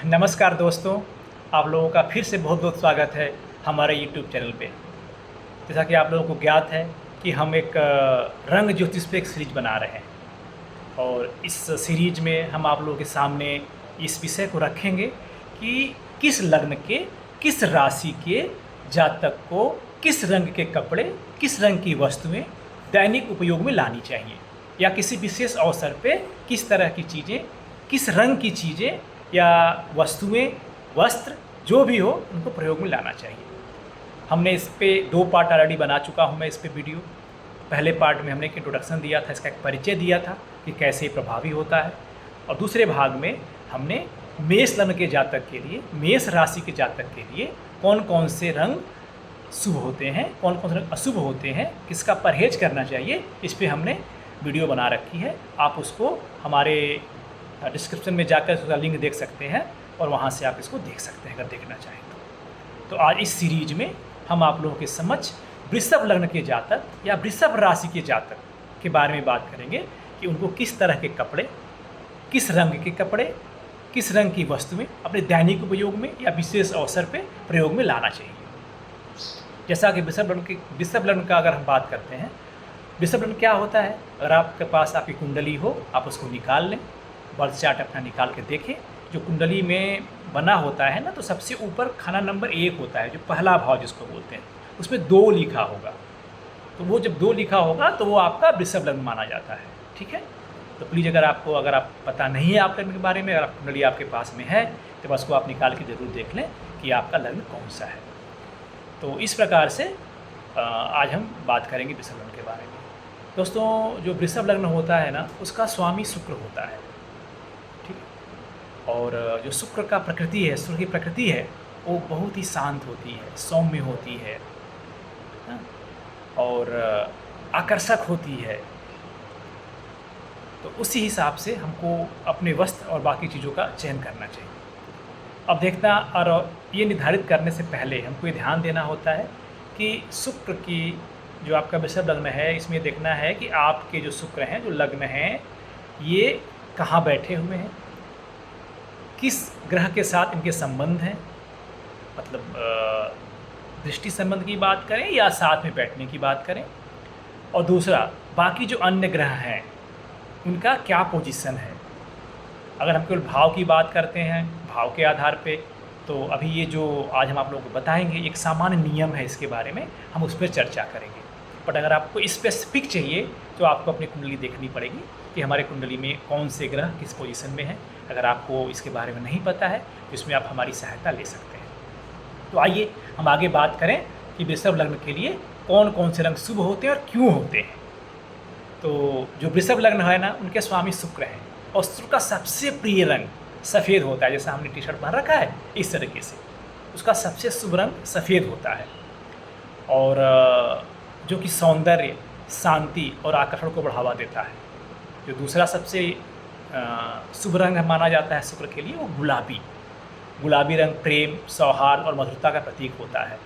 नमस्कार दोस्तों, आप लोगों का फिर से बहुत बहुत स्वागत है हमारे यूट्यूब चैनल पे। जैसा कि आप लोगों को ज्ञात है कि हम एक रंग ज्योतिष पे एक सीरीज बना रहे हैं और इस सीरीज में हम आप लोगों के सामने इस विषय को रखेंगे कि किस लग्न के, किस राशि के जातक को किस रंग के कपड़े, किस रंग की वस्तुएं दैनिक उपयोग में लानी चाहिए या किसी विशेष अवसर पे किस तरह की चीज़ें, किस रंग की चीज़ें या वस्तुएं, वस्त्र जो भी हो उनको प्रयोग में लाना चाहिए। हमने इस पे 2 पार्ट ऑलरेडी बना चुका हूँ मैं इस पे वीडियो। पहले पार्ट में हमने एक इंट्रोडक्शन दिया था, इसका एक परिचय दिया था कि कैसे प्रभावी होता है, और दूसरे भाग में हमने मेष लग्न के जातक के लिए, मेष राशि के जातक के लिए कौन कौन से रंग शुभ होते हैं, कौन कौन से रंग अशुभ होते हैं, किसका परहेज करना चाहिए, इस पर हमने वीडियो बना रखी है। आप उसको हमारे डिस्क्रिप्शन में जाकर उसका लिंक देख सकते हैं और वहाँ से आप इसको देख सकते हैं अगर देखना चाहें तो आज इस सीरीज में हम आप लोगों के समक्ष वृषभ लग्न के जातक या वृषभ राशि के जातक के बारे में बात करेंगे कि उनको किस तरह के कपड़े, किस रंग के कपड़े, किस रंग की वस्तुएं अपने दैनिक उपयोग में या विशेष अवसर पर प्रयोग में लाना चाहिए। जैसा कि वृषभ लग्न का अगर हम बात करते हैं, वृषभ लग्न क्या होता है, अगर आपके पास आपकी कुंडली हो आप उसको निकाल लें, बर्थ चार्ट अपना निकाल के देखें। जो कुंडली में बना होता है ना, तो सबसे ऊपर खाना नंबर 1 होता है, जो पहला भाव जिसको बोलते हैं, उसमें 2 लिखा होगा। तो वो जब 2 लिखा होगा तो वो आपका वृषभ लग्न माना जाता है। ठीक है, तो प्लीज़ अगर आप पता नहीं है आप लग्न के बारे में, अगर आप कुंडली आपके पास में है तो बस को आप निकाल के ज़रूर देख लें कि आपका लग्न कौन सा है। तो इस प्रकार से आज हम बात करेंगे वृषभ लग्न के बारे में। दोस्तों, जो वृषभ लग्न होता है ना, उसका स्वामी शुक्र होता है। ठीक है, और जो शुक्र का प्रकृति है, शुक्र की प्रकृति है, वो बहुत ही शांत होती है, सौम्य होती है और आकर्षक होती है। तो उसी हिसाब से हमको अपने वस्त्र और बाकी चीज़ों का चयन करना चाहिए। अब देखना, और ये निर्धारित करने से पहले हमको ये ध्यान देना होता है कि शुक्र की जो आपका वृषभ लग्न है, इसमें देखना है कि आपके जो शुक्र हैं, जो लग्न हैं, ये कहाँ बैठे हुए हैं, किस ग्रह के साथ इनके संबंध हैं, मतलब दृष्टि संबंध की बात करें या साथ में बैठने की बात करें, और दूसरा बाकी जो अन्य ग्रह हैं उनका क्या पोजीशन है। अगर हम केवल भाव की बात करते हैं, भाव के आधार पे, तो अभी ये जो आज हम आप लोगों को बताएंगे एक सामान्य नियम है, इसके बारे में हम उस पर चर्चा करेंगे। बट अगर आपको स्पेसिफिक चाहिए तो आपको अपनी कुंडली देखनी पड़ेगी कि हमारे कुंडली में कौन से ग्रह किस पोजीशन में हैं। अगर आपको इसके बारे में नहीं पता है तो इसमें आप हमारी सहायता ले सकते हैं। तो आइए हम आगे बात करें कि वृषभ लग्न के लिए कौन कौन से रंग शुभ होते हैं और क्यों होते हैं। तो जो वृषभ लग्न है ना, उनके स्वामी शुक्र हैं और शुक्र का सबसे प्रिय रंग सफ़ेद होता है। जैसा हमने टी शर्ट पहन रखा है, इस तरीके से उसका सबसे शुभ रंग सफ़ेद होता है, और जो कि सौंदर्य, शांति और आकर्षण को बढ़ावा देता है। जो दूसरा सबसे शुभ रंग माना जाता है शुक्र के लिए, वो गुलाबी रंग प्रेम, सौहार्द और मधुरता का प्रतीक होता है,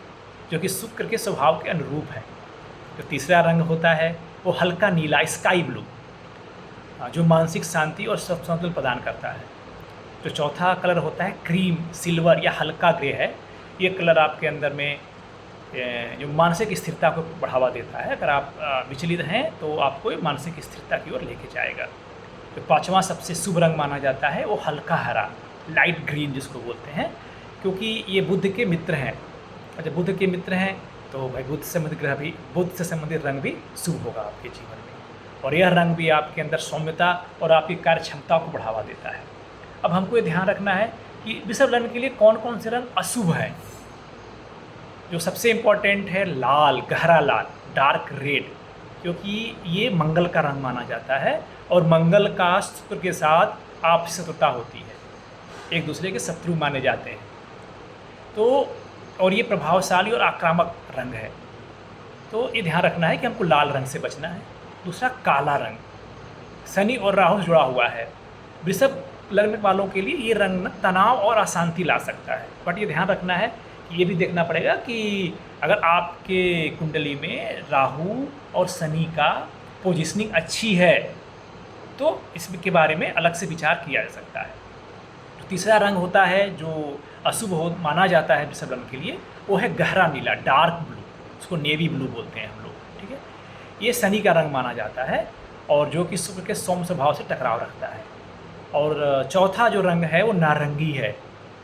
जो कि शुक्र के स्वभाव के अनुरूप है। जो तीसरा रंग होता है वो हल्का नीला, स्काई ब्लू, जो मानसिक शांति और संतुलन प्रदान करता है। जो चौथा कलर होता है क्रीम, सिल्वर या हल्का ग्रे है। ये कलर आपके अंदर में जो मानसिक स्थिरता को बढ़ावा देता है। अगर आप विचलित हैं तो आपको मानसिक स्थिरता की ओर लेके जाएगा। जो पांचवा सबसे शुभ रंग माना जाता है वो हल्का हरा, लाइट ग्रीन जिसको बोलते हैं, क्योंकि ये बुध के मित्र हैं। और जब बुध के मित्र हैं तो भाई बुध से संबंधित रंग भी शुभ होगा आपके जीवन में, और यह रंग भी आपके अंदर सौम्यता और आपकी कार्य क्षमता को बढ़ावा देता है। अब हमको ये ध्यान रखना है कि वृषभ लग्न के लिए कौन कौन से रंग अशुभ हैं। जो सबसे इम्पॉर्टेंट है लाल, गहरा लाल, डार्क रेड, क्योंकि ये मंगल का रंग माना जाता है और मंगल का शुक्र के साथ आपसी शत्रुता होती है, एक दूसरे के शत्रु माने जाते हैं। तो और ये प्रभावशाली और आक्रामक रंग है, तो ये ध्यान रखना है कि हमको लाल रंग से बचना है। दूसरा काला रंग, शनि और राहु से जुड़ा हुआ है। वृषभ लग्न वालों के लिए ये रंग तनाव और अशांति ला सकता है। बट ये ध्यान रखना है, ये भी देखना पड़ेगा कि अगर आपके कुंडली में राहु और शनि का पोजीशनिंग अच्छी है तो इसके बारे में अलग से विचार किया जा सकता है। तो तीसरा रंग होता है जो अशुभ हो माना जाता है वृषभ लग्न के लिए, वो है गहरा नीला, डार्क ब्लू, उसको नेवी ब्लू बोलते हैं हम लोग, ठीक है। ये शनि का रंग माना जाता है और जो कि शुक्र के सौम्य स्वभाव से टकराव रखता है। और चौथा जो रंग है वो नारंगी है,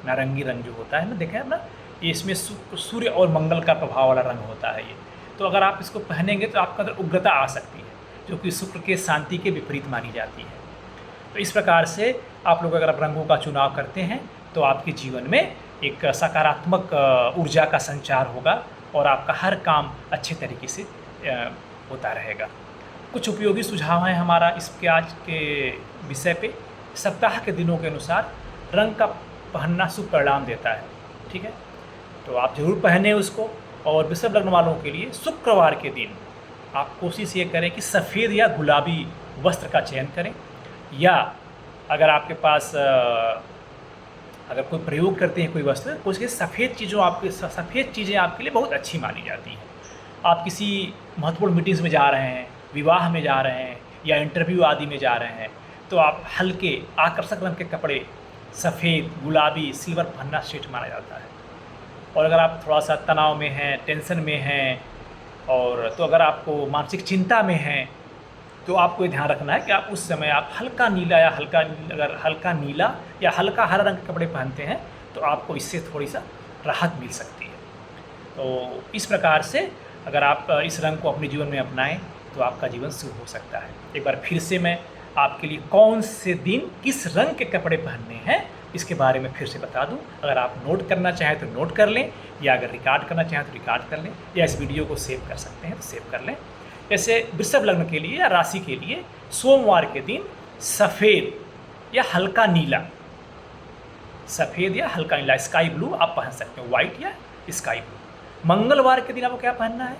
नारंगी रंग जो होता है ना, देखें ना, ये इसमें सूर्य और मंगल का प्रभाव वाला रंग होता है ये। तो अगर आप इसको पहनेंगे तो आपके अंदर उग्रता आ सकती है, जो कि शुक्र के शांति के विपरीत मानी जाती है। तो इस प्रकार से आप लोग अगर रंगों का चुनाव करते हैं तो आपके जीवन में एक सकारात्मक ऊर्जा का संचार होगा और आपका हर काम अच्छे तरीके से होता रहेगा। कुछ उपयोगी सुझाव हैं हमारा इसके आज के विषय पे। सप्ताह के दिनों के अनुसार रंग का पहनना शुभ परिणाम देता है, ठीक है, तो आप जरूर पहने उसको। और वृषभ लग्न वालों के लिए शुक्रवार के दिन आप कोशिश ये करें कि सफ़ेद या गुलाबी वस्त्र का चयन करें, या अगर आपके पास अगर कोई प्रयोग करते हैं कोई वस्त्र तो उसके सफ़ेद चीज़ें आपके लिए बहुत अच्छी मानी जाती हैं। आप किसी महत्वपूर्ण मीटिंग्स में जा रहे हैं, विवाह में जा रहे हैं या इंटरव्यू आदि में जा रहे हैं, तो आप हल्के आकर्षक रंग के कपड़े सफ़ेद, गुलाबी, सिल्वर पहनना श्रेष्ठ माना जाता है। और अगर आप थोड़ा सा तनाव में हैं, टेंशन में हैं, और तो अगर आपको मानसिक चिंता में हैं, तो आपको ये ध्यान रखना है कि आप उस समय आप हल्का नीला या हल्का नीला या हल्का हरा रंग के कपड़े पहनते हैं तो आपको इससे थोड़ी सा राहत मिल सकती है। तो इस प्रकार से अगर आप इस रंग को अपने जीवन में अपनाएं तो आपका जीवन शुभ हो सकता है। एक बार फिर से मैं आपके लिए कौन से दिन किस रंग के कपड़े पहनने हैं इसके बारे में फिर से बता दूं। अगर आप नोट करना चाहें तो नोट कर लें, या अगर रिकॉर्ड करना चाहें तो रिकॉर्ड कर लें, या इस वीडियो को सेव कर सकते हैं तो सेव कर लें। जैसे वृषभ लग्न के लिए या राशि के लिए सोमवार के दिन सफ़ेद या हल्का नीला, स्काई ब्लू आप पहन सकते हैं, वाइट या स्काई ब्लू। मंगलवार के दिन आपको क्या पहनना है,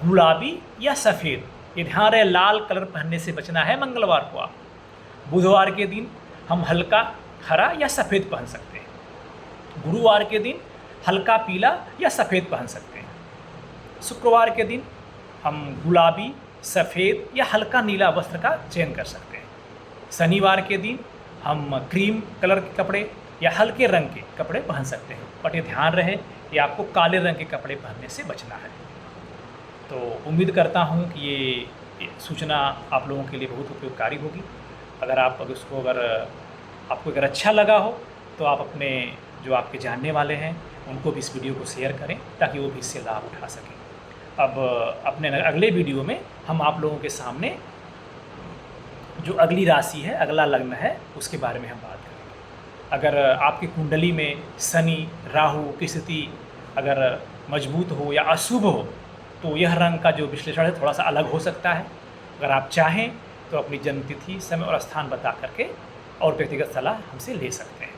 गुलाबी या सफ़ेद, ये ध्यान रहे लाल कलर पहनने से बचना है मंगलवार को आप। बुधवार के दिन हम हल्का हरा या सफ़ेद पहन सकते हैं। गुरुवार के दिन हल्का पीला या सफ़ेद पहन सकते हैं। शुक्रवार के दिन हम गुलाबी, सफ़ेद या हल्का नीला वस्त्र का चयन कर सकते हैं। शनिवार के दिन हम क्रीम कलर के कपड़े या हल्के रंग के कपड़े पहन सकते हैं, बट ये ध्यान रहे कि आपको काले रंग के कपड़े पहनने से बचना है। तो उम्मीद करता हूँ कि ये सूचना आप लोगों के लिए बहुत उपयोगकारी होगी। अगर आपको अगर अच्छा लगा हो तो आप अपने जो आपके जानने वाले हैं उनको भी इस वीडियो को शेयर करें ताकि वो भी इससे लाभ उठा सकें। अब अपने अगले वीडियो में हम आप लोगों के सामने जो अगली राशि है, अगला लग्न है, उसके बारे में हम बात करेंगे। अगर आपकी कुंडली में शनि राहु की स्थिति अगर मजबूत हो या अशुभ हो तो यह रंग का जो विश्लेषण है थोड़ा सा अलग हो सकता है। अगर आप चाहें तो अपनी जन्मतिथि, समय और स्थान बता करके और व्यक्तिगत सलाह हमसे ले सकते हैं।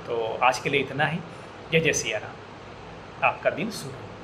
तो आज के लिए इतना ही। जय जय सिया राम। आपका दिन शुभ हो।